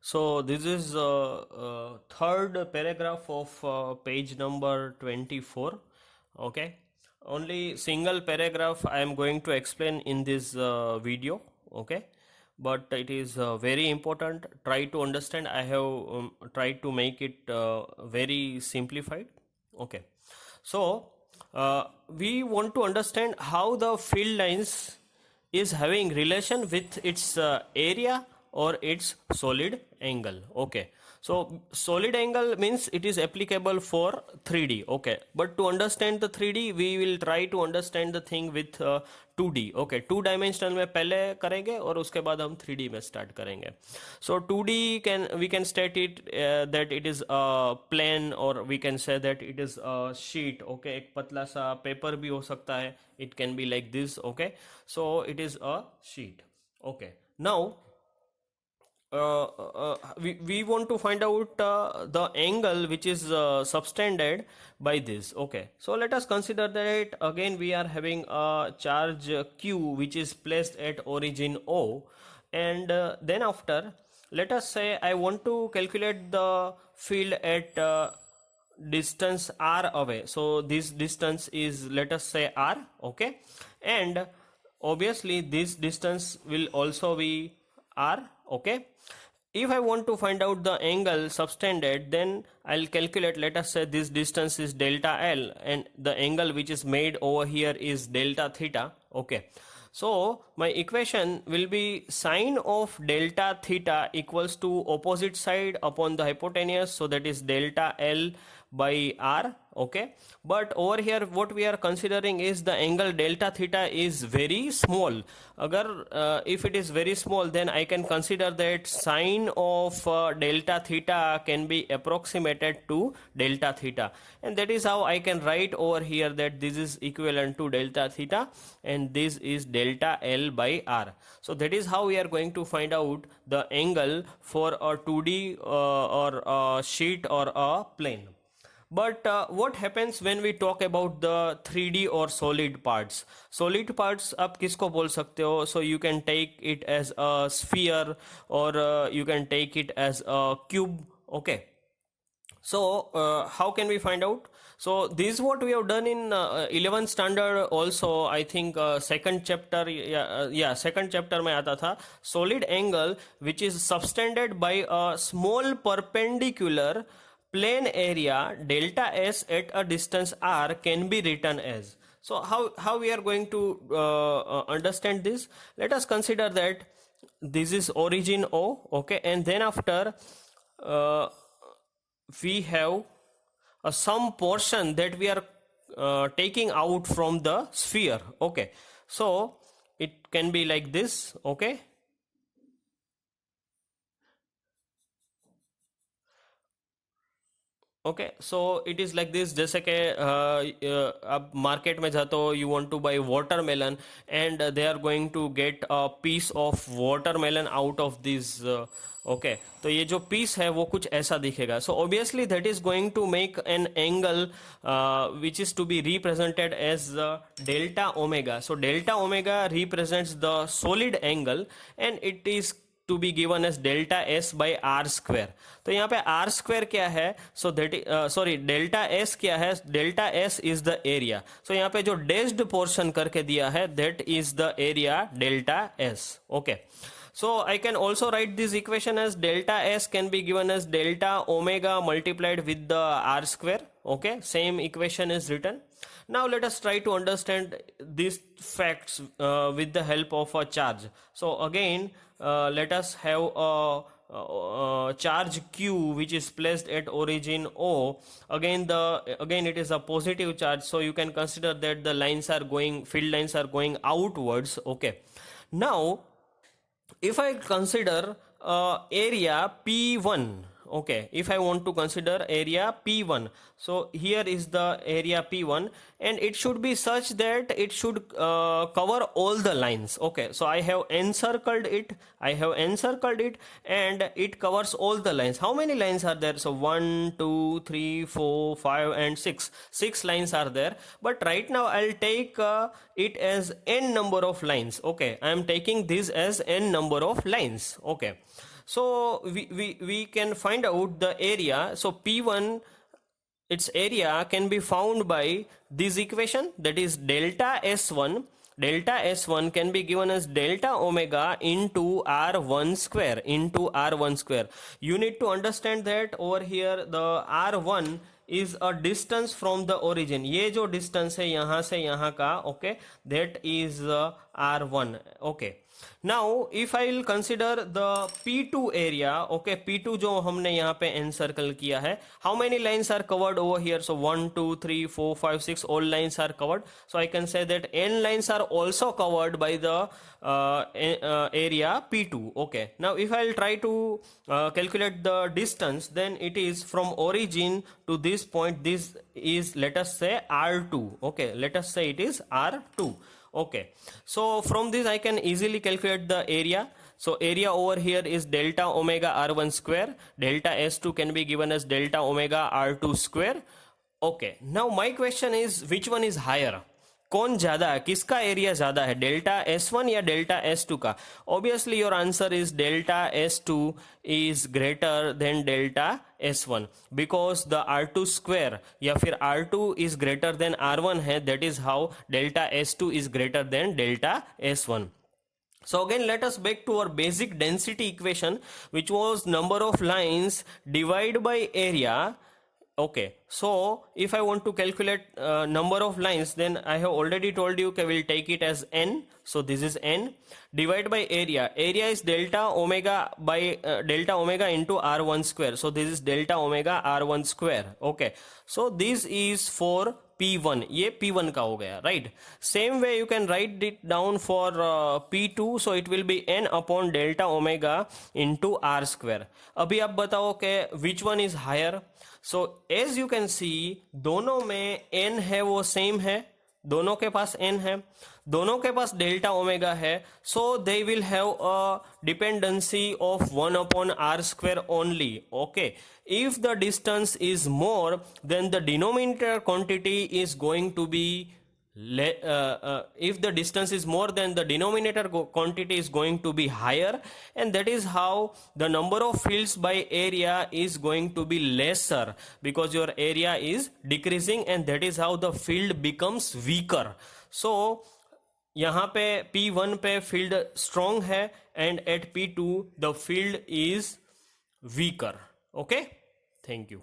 So this is third paragraph of page number 24. Okay, only single paragraph I am going to explain in this video. Okay, but it is very important. Try to understand. I have tried to make it very simplified. Okay, so we want to understand how the field lines is having relation with its area or its solid angle. Okay, so solid angle means it is applicable for 3D. Okay, but to understand the 3D we will try to understand the thing with 2D. Okay, 2 dimensional में पहले करेंगे और उसके बाद हम 3D में start करेंगे. So 2D we can state it that it is a plane, or we can say that it is a sheet. Okay, एक पतला सा paper भी हो सकता है. It can be like this. Okay, so it is a sheet. Okay, now we want to find out the angle which is subtended by this. Okay, so let us consider that again we are having a charge q which is placed at origin O, and then after, let us say I want to calculate the field at distance r away. So this distance is, let us say, r. Okay, and obviously this distance will also be r. Okay, if I want to find out the angle subtended, then I'll calculate, let us say this distance is delta L and the angle which is made over here is delta theta. Okay, so my equation will be sine of delta theta equals to opposite side upon the hypotenuse, so that is delta L by r. Okay, but over here what we are considering is the angle delta theta is very small. Agar if it is very small, then I can consider that sine of delta theta can be approximated to delta theta, and that is how I can write over here that this is equivalent to delta theta and this is delta L by r. So that is how we are going to find out the angle for a 2D or a sheet or a plane. But what happens when we talk about the 3D or solid parts? Solid parts आप किसको बोल सकते हो? So you can take it as a sphere, or you can take it as a cube. Okay, so how can we find out? So this is what we have done in 11th standard also. I think second chapter, second chapter में आता था, solid angle which is subtended by a small perpendicular plane area delta S at a distance r can be written as. So how we are going to understand this? Let us consider that this is origin O. Okay, and then after we have some portion that we are taking out from the sphere. Okay, so it can be like this. Okay, okay, so it is like this. जैसे कि आप market में जाते हो, you want to buy watermelon and they are going to get a piece of watermelon out of this. Okay, तो ये जो piece है वो कुछ ऐसा दिखेगा. So obviously that is going to make an angle which is to be represented as delta omega. So delta omega represents the solid angle and it is to be given as delta S by R square. तो यहाँ पे R square क्या है? So that sorry, delta S क्या है? Delta S is the area. So यहाँ पे जो डेस्ड पोर्शन करके दिया है that is the area delta S. Okay, so I can also write this equation as delta S can be given as delta omega multiplied with the r square. Okay, same equation is written. Now let us try to understand these facts with the help of a charge. So again let us have a charge q which is placed at origin O. Again it is a positive charge, so you can consider that the lines are going, field lines are going outwards. Okay, now if I consider area P1, okay, if I want to consider area P1, so here is the area P1 and it should be such that it should cover all the lines. Okay, so I have encircled it, and it covers all the lines. How many lines are there? So 1 2 3 4 5 and 6 lines are there, but right now I'll take it as n number of lines. Okay, I am taking this as n number of lines. Okay, So we can find out the area. So P1, its area can be found by this equation, that is delta S1. Delta S1 can be given as delta omega into R1 square, into R1 square. You need to understand that over here the R1 is a distance from the origin. ये जो distance है यहाँ से यहाँ का, okay, that is R1, okay. Now if I will consider the P2 area, okay, P2 जो हमने यहाँ पे encircle किया है, how many lines are covered over here? So 1 2 3 4 5 6, all lines are covered. So I can say that n lines are also covered by the area P2. Okay, now if I will try to calculate the distance, then it is from origin to this point. This is, let us say, R2. Okay, let us say it is R2. Okay, so from this I can easily calculate the area. So area over here is delta omega R1 square. Delta S2 can be given as delta omega R2 square. Okay, now my question is, which one is higher? कौन ज्यादा है, किसका area ज्यादा है, delta S1 या delta S2 का? Obviously your answer is delta S2 is greater than delta S1, because the R2 square या फिर R2 is greater than R1 है. That is how delta S2 is greater than delta S1. So again, let us back to our basic density equation, which was number of lines divided by area. Okay, so if I want to calculate number of lines, then I have already told you that we'll take it as n. So this is n divided by area. Area is delta omega by delta omega into R1 square. So this is delta omega R1 square. Okay, so this is for P1. ये P1 का हो गया, right? Same way you can write it down for P2. So it will be n upon delta omega into R square. अभी आप बताओ कि which one is higher? So as you can see, दोनों में n है वो same है, दोनों के पास n है, दोनों के पास डेल्टा ओमेगा है. So they will have a dependency of 1 upon R square only. Okay, if the distance is more, then the denominator quantity is going to be if the distance is more, then the denominator quantity is going to be higher, and that is how the number of fields by area is going to be lesser, because your area is decreasing, and that is how the field becomes weaker. So यहाँ पे P1 पे field strong है, and at P2 the field is weaker. Okay, thank you.